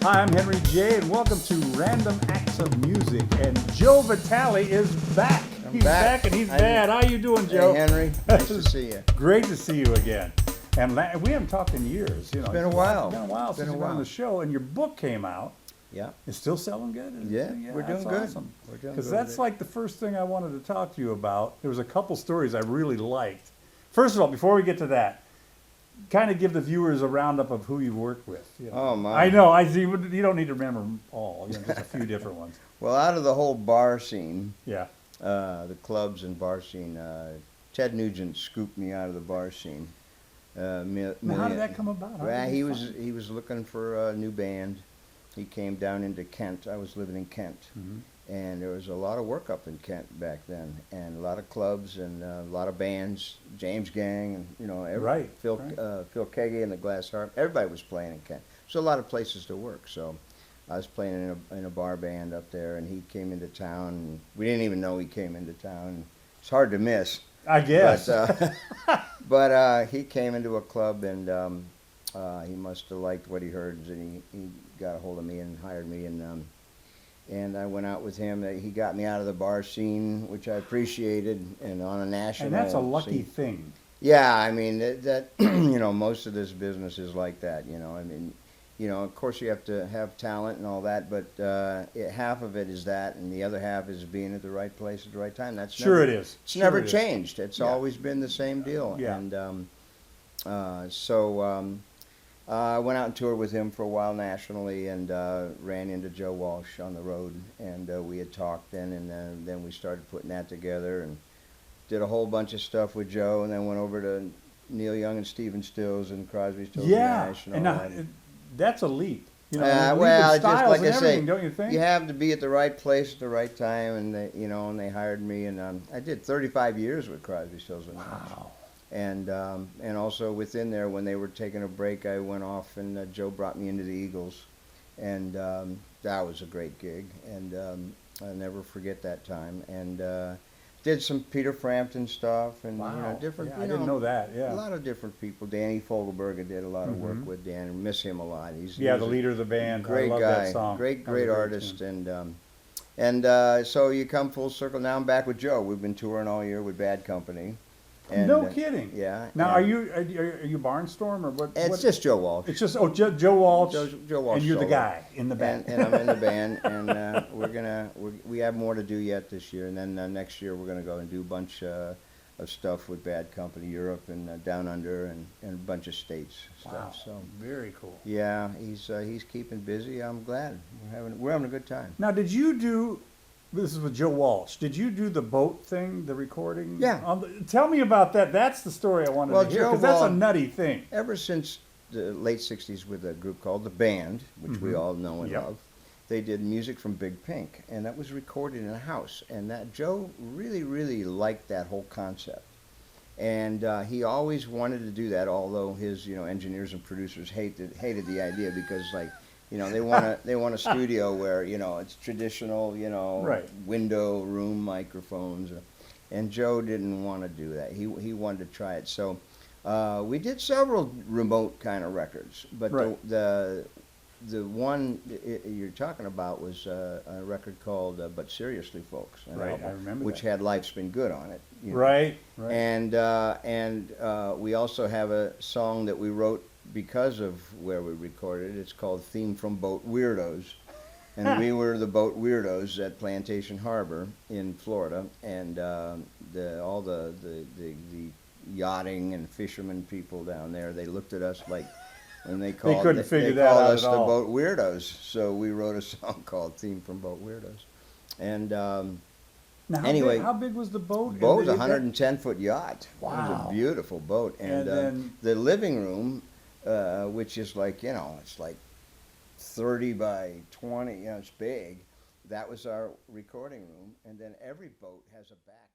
Hi, I'm Henry J, and welcome to Random Acts of Music. And Joe Vitale is back. He's back and he's bad. How you doing, Joe? Hey, Henry. Nice to see you. Great to see you again. And we haven't talked in years. You know, It's been a while. It's been a while since you've been on the show. And your book came out. Yeah. It's still selling good? Yeah, we're doing good. Awesome. We're doing Because good that's like the first thing I wanted to talk to you about. There was a couple stories I really liked. First of all, before we get to that, kind of give the viewers a roundup of who you've worked with. You know. Oh, my. I know. I see. You don't need to remember them all. You know, just a few different ones. Well, out of the whole bar scene, Yeah. the clubs and bar scene, Ted Nugent scooped me out of the bar scene. Now, how did that come about? Well, he was looking for a new band. He came down into Kent. I was living in Kent. Mm-hmm. And there was a lot of work up in Kent back then, and a lot of clubs and a lot of bands, James Gang, and you know, Phil Keggy and the Glass Harp. Everybody was playing in Kent, so a lot of places to work. So I was playing in a bar band up there, and he came into town. And we didn't even know he came into town. It's hard to miss, I guess. But he came into a club, and he must have liked what he heard, and he got a hold of me and hired me, and I went out with him. He got me out of the bar scene, which I appreciated, and on a national. And that's a lucky scene. thing. Yeah, I mean that you know, most of this business is like that. You know, I mean, you know, of course you have to have talent and all that, but half of it is that, and the other half is being at the right place at the right time. That's sure it is. It's never changed. It's always been the same deal. Yeah. And I went out and toured with him for a while nationally, and ran into Joe Walsh on the road, and we had talked then, and then we started putting that together, and did a whole bunch of stuff with Joe, and then went over to Neil Young and Stephen Stills and Crosby, Stills, Nash, and all that. That's a leap. You know, well, just like I say, don't you think? You have to be at the right place at the right time, and they hired me, and I did 35 years with Crosby, Stills, and Nash. Wow. And also within there, when they were taking a break, I went off, and Joe brought me into the Eagles, and that was a great gig, and I'll never forget that time. And did some Peter Frampton stuff, and wow. you know, different. Yeah, I didn't know that. Yeah, a lot of different people. Danny Fogelberg, I did a lot of work with Dan, and miss him a lot. He's the leader of the band. Great I love guy, that song. great artist, and so you come full circle. Now I'm back with Joe. We've been touring all year with Bad Company. And, no kidding. Yeah. Now, are you Barnstorm or what? It's just Joe Walsh. It's just Joe Walsh. Joe Walsh. And you're the guy in the band. And I'm in the band, and we have more to do yet this year, and then next year we're gonna go and do a bunch of stuff with Bad Company, Europe and Down Under, and a bunch of states stuff. Wow. So very cool. yeah, he's keeping busy. I'm glad we're having a good time. Now, did you do? This is with Joe Walsh. Did you do the boat thing, the recording? Yeah. Tell me about that. That's the story I wanted to hear, because that's a nutty thing. Ever since the late 60s with a group called The Band, which we all know and love, they did music from Big Pink, and that was recorded in a house. And that Joe really, really liked that whole concept. And he always wanted to do that, although his engineers and producers hated the idea, because they want a studio where it's traditional, window room microphones, and Joe didn't want to do that. He wanted to try it. So we did several remote kind of records, but the one you're talking about was a record called "But Seriously, Folks," I remember which that. had "Life's Been Good" on it. Right. And we also have a song that we wrote because of where we recorded it. It's called "Theme from Boat Weirdos," and we were the boat weirdos at Plantation Harbor in Florida, and all the yachting and fishermen people down there, they looked at us like when they called couldn't figure that out us at the all. boat weirdos. So we wrote a song called "Theme from Boat Weirdos," and now, anyway, how big was the boat? The boat was a 110-foot yacht. Wow. It was a beautiful boat, and then the living room, which is like it's like 30 by 20, it's big. That was our recording room, and then every boat has a back.